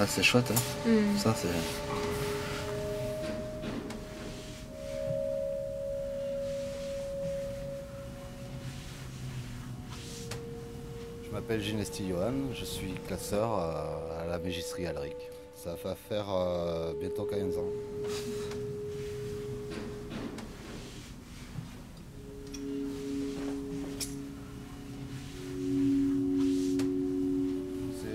Ah, c'est chouette, hein. Ça, c'est... Je m'appelle Ginesti Johan, je suis classeur à la mégisserie Alric. Ça va faire bientôt 15 ans.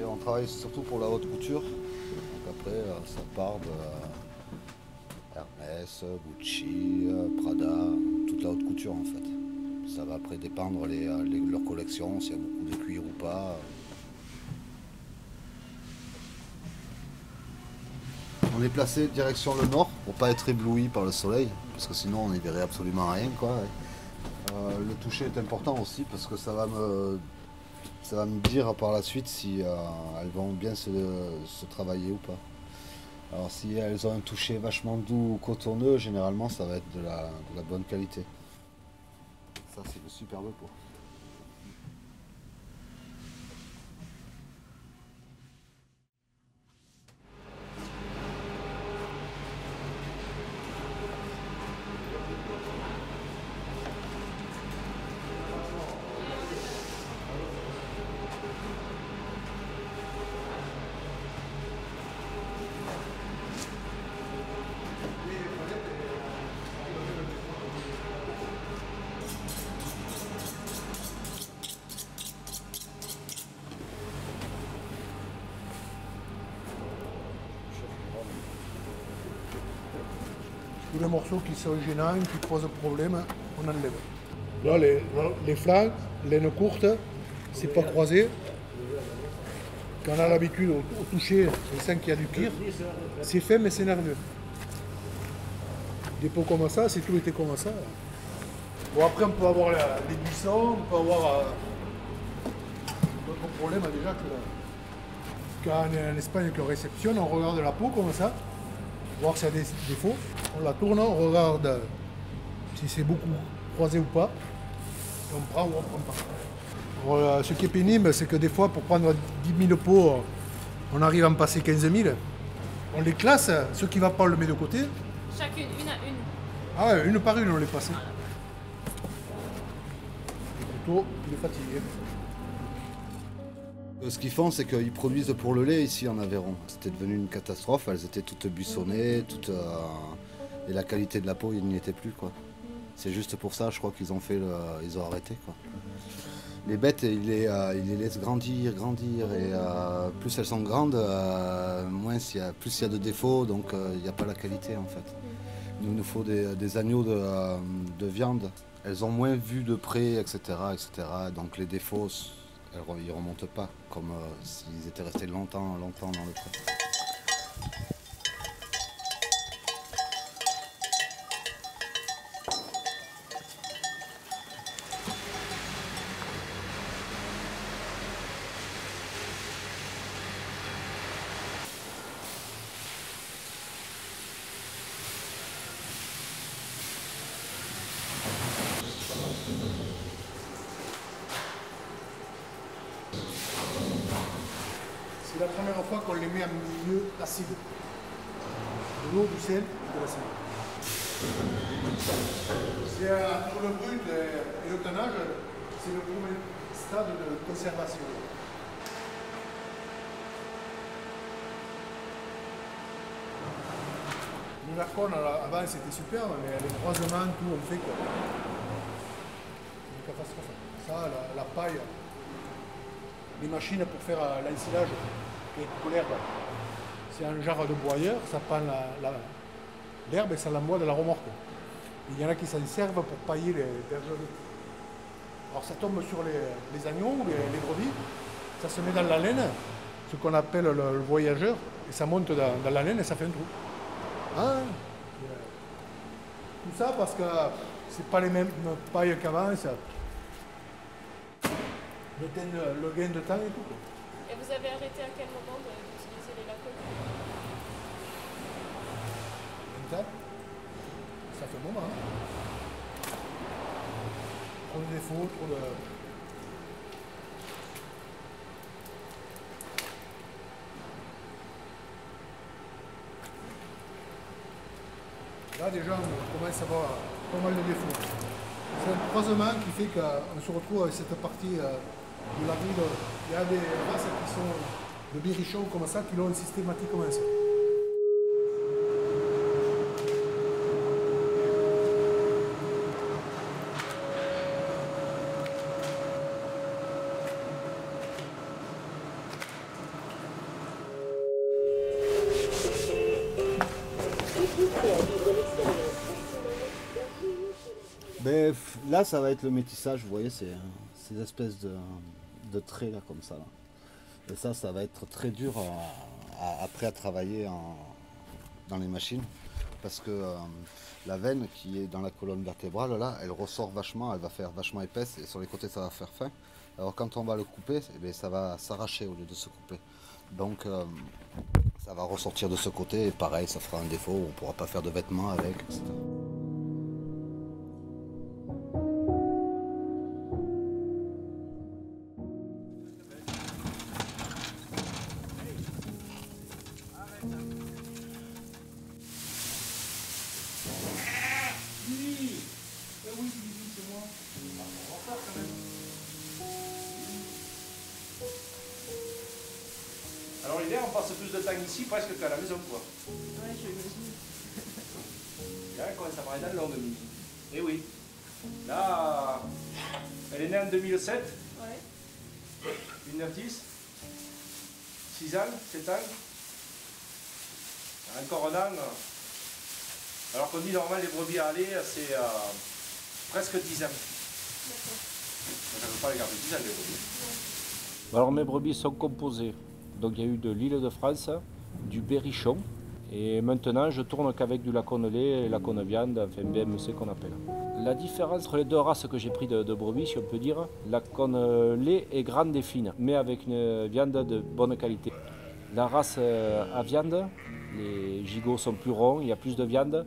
On travaille surtout pour la haute couture. Donc après, ça part de Hermès, Gucci, Prada, toute la haute couture en fait. Ça va après dépendre leur collection, s'il y a beaucoup de cuir ou pas. On est placé direction le nord pour pas être ébloui par le soleil, parce que sinon on n'y verrait absolument rien, quoi. Le toucher est important aussi parce que ça va me dire par la suite si elles vont bien se travailler ou pas. Alors si elles ont un toucher vachement doux ou cotonneux, généralement ça va être de la bonne qualité. Ça c'est le superbe pot. Tous les morceaux qui sont gênants, qui posent problème, on enlève. Là, les flancs, laine courte, c'est pas croisé. Quand on a l'habitude au toucher, on sent qu'il y a du cuir. C'est fait, mais c'est nerveux. Des pots comme ça, c'est tout été comme ça. Bon, après, on peut avoir des buissons, on peut avoir d'autres problèmes déjà que quand on est en Espagne et qu'on réceptionne, on regarde la peau comme ça, voir s'il y a des défauts. On la tourne, on regarde si c'est beaucoup croisé ou pas. Et on prend ou on prend pas. Alors, ce qui est pénible, c'est que des fois, pour prendre 10 000 pots, on arrive à en passer 15 000. On les classe, ceux qui ne vont pas, on le met de côté. Chacune, une à une. Ah ouais, une par une, on les passe. Le couteau, il est fatigué. Ce qu'ils font, c'est qu'ils produisent pour le lait ici en Aveyron. C'était devenu une catastrophe, elles étaient toutes buissonnées, et la qualité de la peau, il n'y était plus, quoi. C'est juste pour ça, je crois qu'ils ont ils ont arrêté, quoi. Les bêtes, ils les laissent grandir, et plus elles sont grandes, plus il y a de défauts, donc il n'y a pas la qualité, en fait. Il nous faut des agneaux de viande. Elles ont moins vu de près, etc., etc. Donc les défauts, ils ne remontent pas, comme s'ils étaient restés longtemps dans le trait. C'est la première fois qu'on les met en milieu acide. De l'eau, du sel et de l'acide. C'est entre le brut et le tannage, c'est le premier stade de conservation. Le lacone, avant c'était super, mais les croisements, tout, on fait quoi. C'est une catastrophe. Ça, la paille, les machines pour faire l'ensilage et l'herbe. C'est un genre de broyeur, ça prend l'herbe et ça l'envoie de la remorque. Il y en a qui s'en servent pour pailler les bergeries. Alors ça tombe sur les agneaux, les brebis, ça se met dans la laine, ce qu'on appelle le voyageur, et ça monte dans la laine et ça fait un trou. Hein? Tout ça parce que c'est pas les mêmes pailles qu'avant, le gain de temps et tout. Et vous avez arrêté à quel moment d'utiliser les lacones? 20 ans. Ça fait un moment. Hein. Trop de défauts, trop de... Là déjà on commence à avoir pas mal de défauts. C'est un croisement qui fait qu'on se retrouve avec cette partie de la ville. Il y a des races qui sont de berrichons comme ça qui l'ont systématiquement ça. Ben, là, ça va être le métissage, vous voyez, c'est ces espèces de traits là, comme ça. Là. Et ça va être très dur après à travailler dans les machines, parce que la veine qui est dans la colonne vertébrale, là, elle ressort vachement, elle va faire vachement épaisse, et sur les côtés, ça va faire fin. Alors quand on va le couper, eh bien, ça va s'arracher au lieu de se couper. Donc ça va ressortir de ce côté, et pareil, ça fera un défaut, on ne pourra pas faire de vêtements avec, etc. Alors l'hiver, on passe plus de temps ici presque qu'à la maison, quoi. Ouais, je l'imagine. Là, elle commence à parler dans le long de Mimi. Eh oui. Là, elle est née en 2007, Ouais. 1910, 6 ans, 7 ans. Encore un an. Alors qu'on dit normalement les brebis à lait, c'est presque 10 ans. D'accord. Donc, ça ne peut pas les garder 10 ans, les brebis. Alors mes brebis sont composées. Donc il y a eu de l'île de France, du berrichon, et maintenant je tourne qu'avec du lacone lait et lacone viande, enfin BMC qu'on appelle. La différence entre les deux races que j'ai pris de brebis, si on peut dire, lacone lait est grande et fine, mais avec une viande de bonne qualité. La race à viande, les gigots sont plus ronds, il y a plus de viande,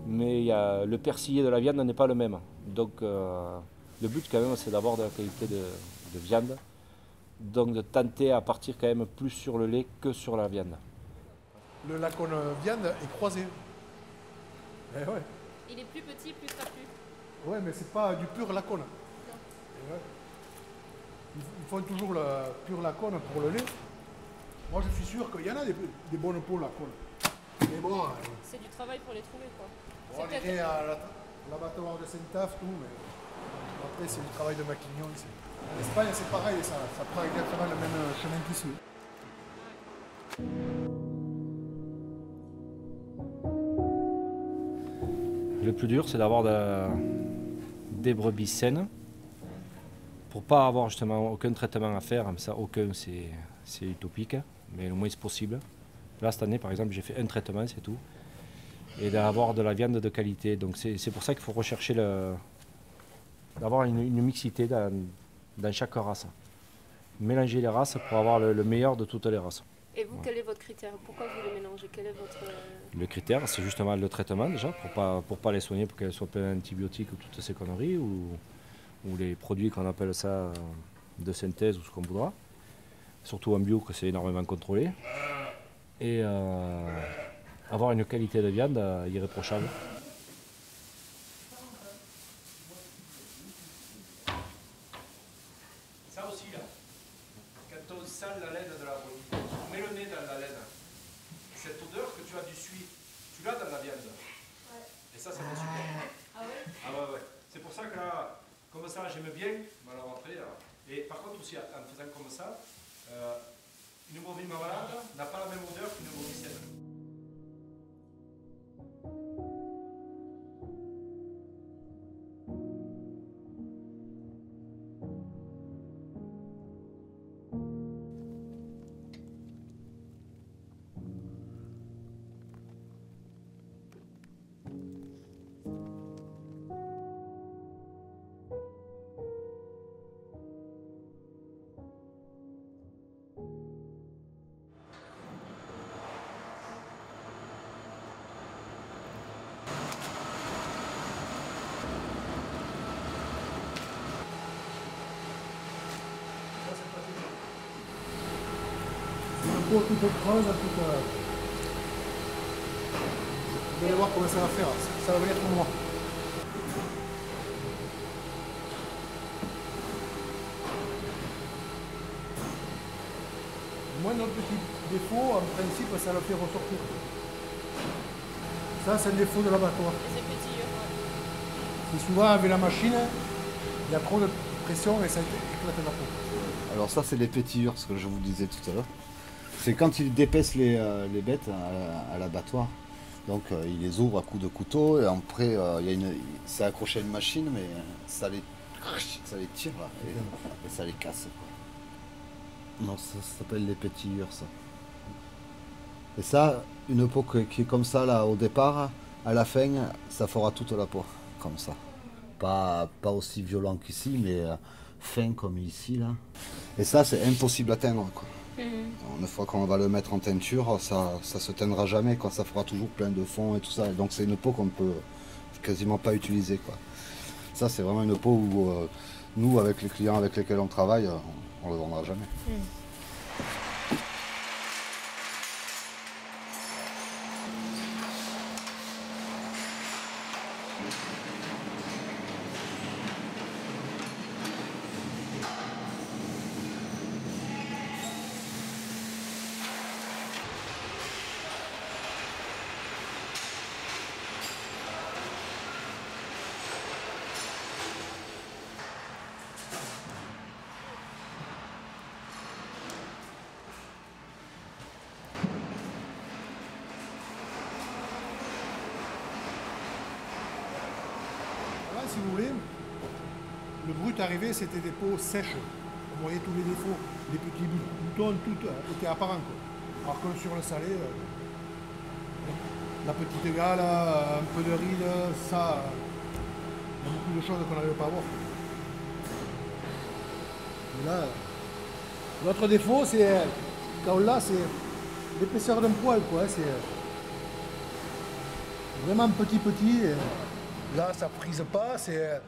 mais le persillé de la viande n'est pas le même. Donc le but quand même c'est d'avoir de la qualité de viande. Donc de tenter à partir quand même plus sur le lait que sur la viande. Le lacone viande est croisé. Eh ouais. Il est plus petit, plus trapu. Ouais, mais c'est pas du pur lacone. Eh ouais. Ils font toujours le pur lacone pour le lait. Moi je suis sûr qu'il y en a des bonnes peaux lacone. Mais bon, C'est du travail pour les trouver, quoi. on C'est irait à l'abattoir de Saint-Taf, tout, mais après c'est du travail de maquignon ici. En Espagne c'est pareil, ça prend exactement le même chemin qu'ici. Le plus dur c'est d'avoir des brebis saines pour pas avoir justement aucun traitement à faire, ça aucun c'est utopique, mais le moins possible. Là cette année par exemple j'ai fait un traitement, c'est tout. Et d'avoir de la viande de qualité. Donc c'est pour ça qu'il faut rechercher d'avoir une mixité dans chaque race. Mélanger les races pour avoir le meilleur de toutes les races. Et vous, quel est votre critère? Pourquoi vous les mélangez? Quel est votre... Le critère, c'est justement le traitement déjà, pour pas les soigner, pour qu'elles soient pleines d'antibiotiques ou toutes ces conneries, ou les produits qu'on appelle ça de synthèse ou ce qu'on voudra. Surtout en bio, que c'est énormément contrôlé. Et avoir une qualité de viande irréprochable. Ça aussi, là, quand on sent la laine de la brebis, on met le nez dans la laine. Cette odeur que tu as du suie, tu l'as dans la viande. Ouais. Et ça fait super. Ah ouais? Ah ouais, ouais. C'est pour ça que là, comme ça, j'aime bien. Mais alors après, et par contre aussi, en faisant comme ça, une brebis malade n'a pas la même odeur qu'une brebis saine. Un peu creuse, un peu... Vous allez voir comment ça va faire. ça va venir tout noir. Moi, notre petit défaut, en principe, ça le fait ressortir. Ça, c'est un défaut de l'abattoir. Et c'est pétilleux, ouais. C'est souvent avec la machine, il y a trop de pression et ça éclate la peau. Alors ça c'est les pétillures, ce que je vous disais tout à l'heure. C'est quand ils dépaissent les bêtes à l'abattoir. Donc ils les ouvrent à coups de couteau et après c'est accroché à une machine mais ça les tire là et ça les casse. Quoi. Non, ça s'appelle les pétillures ça. Et ça, une peau qui est comme ça là au départ, à la fin, ça fera toute la peau, comme ça. Pas aussi violent qu'ici, mais fin comme ici là. Et ça c'est impossible à atteindre quoi. Une fois qu'on va le mettre en teinture, ça se teindra jamais quoi. Ça fera toujours plein de fond et tout ça. Et donc c'est une peau qu'on ne peut quasiment pas utiliser quoi. Ça c'est vraiment une peau où nous avec les clients avec lesquels on travaille, on le vendra jamais. Si vous voulez, le brut arrivé, c'était des peaux sèches. On voyait tous les défauts, les petits boutons, tout était apparent. Quoi. Alors que sur le salé, la petite gale, un peu de ride, ça, il y a beaucoup de choses qu'on n'arrive pas à voir. Et là, l'autre défaut, c'est quand là, c'est l'épaisseur d'un poil, quoi. C'est vraiment petit. Là, ça frise pas, c'est...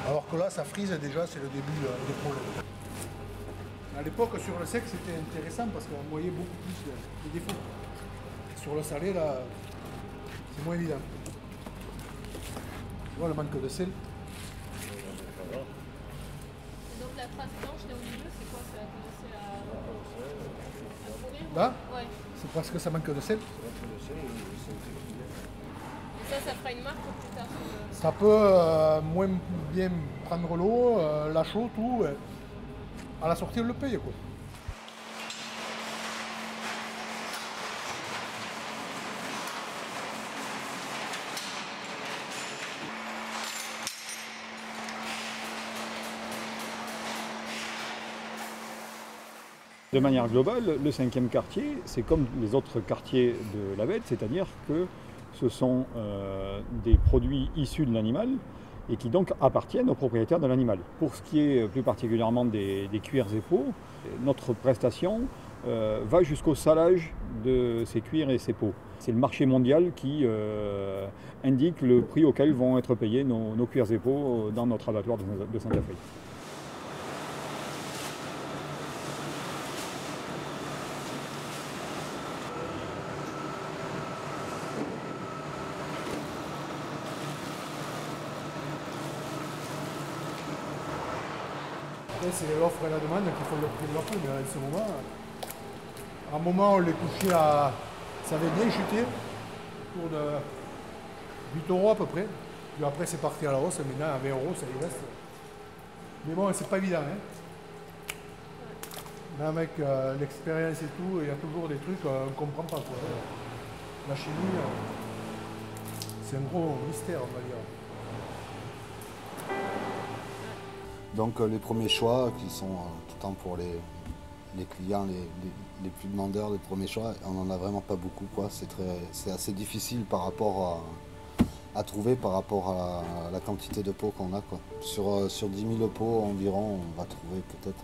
Alors que là, ça frise déjà, c'est le début des problèmes. À l'époque, sur le sec, c'était intéressant parce qu'on voyait beaucoup plus de défauts. Sur le salé, là, c'est moins évident. Tu vois, le manque de sel. Donc la trace blanche là au milieu, c'est quoi? Ça a commencé à pourrir? Là, Ouais. c'est parce que ça manque de sel. Et ça fera une marque pour plus tard. Ça peut moins bien prendre l'eau, la chaux, tout. À la sortie, on le paye, quoi. De manière globale, le 5e quartier, c'est comme les autres quartiers de la bête, c'est-à-dire que ce sont des produits issus de l'animal et qui donc appartiennent aux propriétaires de l'animal. Pour ce qui est plus particulièrement des cuirs et peaux, notre prestation va jusqu'au salage de ces cuirs et ces peaux. C'est le marché mondial qui indique le prix auquel vont être payés nos cuirs et peaux dans notre abattoir de Sainte-Afrique. C'est l'offre et la demande qui font le prix de l'offre, mais en ce moment, à un moment on les touchait à... Ça avait bien chuté, autour de 8 € à peu près. Puis après c'est parti à la hausse, maintenant à 20 €, ça y reste. Mais bon, c'est pas évident. Hein. Là, avec l'expérience et tout, il y a toujours des trucs qu'on ne comprend pas. Quoi. La chimie, c'est un gros mystère, on va dire. Donc les premiers choix qui sont tout le temps pour les clients, les plus demandeurs, les premiers choix, on n'en a vraiment pas beaucoup. C'est assez difficile par rapport à trouver par rapport à la quantité de pots qu'on a. Quoi. Sur 10 000 pots environ, on va trouver peut-être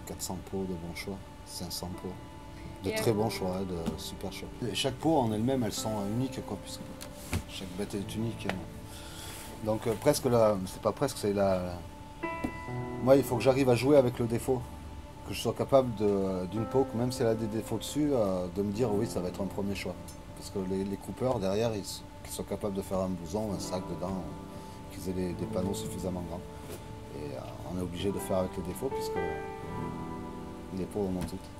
400 pots de bons choix, 500 pots. De très bons choix, de super choix. Et chaque pot en elle-même, elles sont uniques, quoi, puisque chaque bête est unique. Donc presque là, c'est pas presque, c'est la... Moi, il faut que j'arrive à jouer avec le défaut, que je sois capable d'une peau, même si elle a des défauts dessus, de me dire oui, ça va être un premier choix. parce que les coupeurs derrière, qu'ils soient capables de faire un blouson, un sac dedans, qu'ils aient des panneaux suffisamment grands. Et on est obligé de faire avec les défauts puisque les pots en ont toutes.